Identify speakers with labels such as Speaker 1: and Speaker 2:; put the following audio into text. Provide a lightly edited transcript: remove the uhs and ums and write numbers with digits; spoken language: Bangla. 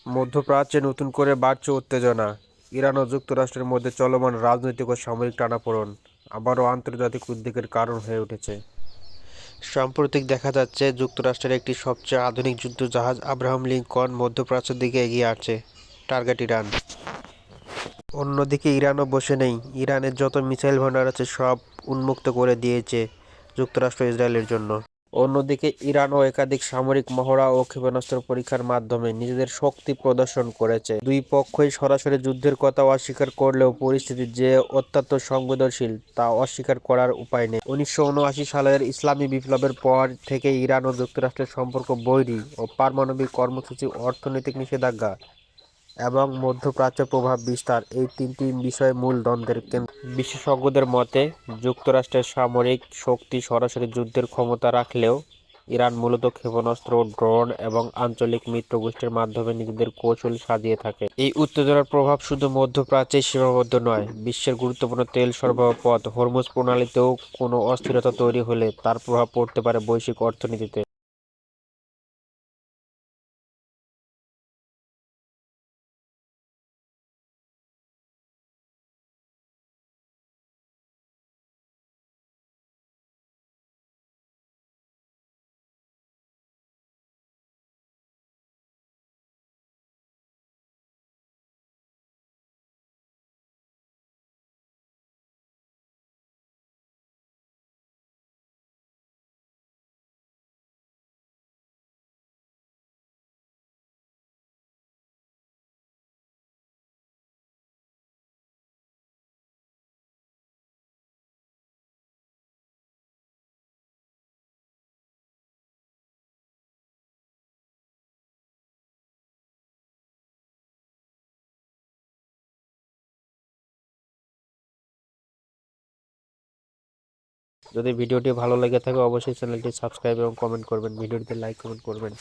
Speaker 1: মধ্যপ্রাচ্যে নতুন করে বাড়ছে উত্তেজনা। ইরান ও যুক্তরাষ্ট্রের মধ্যে চলমান রাজনৈতিক ও সামরিক টানাপোড়েন আবারও আন্তর্জাতিক উদ্বেগের কারণ হয়ে উঠেছে। সাম্প্রতিক দেখা যাচ্ছে যুক্তরাষ্ট্রের একটি সবচেয়ে আধুনিক যুদ্ধজাহাজ আব্রাহাম লিঙ্কন মধ্যপ্রাচ্যের দিকে এগিয়ে আসছে, টার্গেট ইরান। অন্যদিকে ইরানও বসে নেই, ইরানের যত মিসাইল ভান্ডার আছে সব উন্মুক্ত করে দিয়েছে যুক্তরাষ্ট্র ইসরায়েলের জন্য। অন্যদিকে ইরানও একাধিক সামরিক মহড়া ও ক্ষেপণাস্ত্র পরীক্ষার মাধ্যমে নিজেদের শক্তি প্রদর্শন করেছে। দুই পক্ষই সরাসরি যুদ্ধের কথা অস্বীকার করলেও পরিস্থিতি যে অত্যন্ত সংবেদনশীল তা অস্বীকার করার উপায় নেই। 1979 সালের ইসলামী বিপ্লবের পর থেকে ইরান ও যুক্তরাষ্ট্রের সম্পর্ক বৈরী ও পারমাণবিক কর্মসূচি, অর্থনৈতিক নিষেধাজ্ঞা এবং মধ্যপ্রাচ্যে প্রভাব বিস্তার, এই তিনটি বিষয় মূল দ্বন্দ্বের কেন্দ্র। বিশেষজ্ঞদের মতে, যুক্তরাষ্ট্রের সামরিক শক্তি সরাসরি যুদ্ধের ক্ষমতা রাখলেও ইরান মূলত ক্ষেপণাস্ত্র, ড্রোন এবং আঞ্চলিক মিত্রগোষ্ঠীর মাধ্যমে নিজেদের কৌশল সাজিয়ে থাকে। এই উত্তেজনার প্রভাব শুধু মধ্যপ্রাচ্যেই সীমাবদ্ধ নয়, বিশ্বের গুরুত্বপূর্ণ তেল সরবরাহ পথ হরমুজ প্রণালীতেও কোনো অস্থিরতা তৈরি হলে তার প্রভাব পড়তে পারে বৈশ্বিক অর্থনীতিতে। যদি ভিডিওটি ভালো লেগে থাকে অবশ্যই চ্যানেলটি সাবস্ক্রাইব এবং কমেন্ট করবেন, ভিডিওটিতে লাইক কমেন্ট করবেন।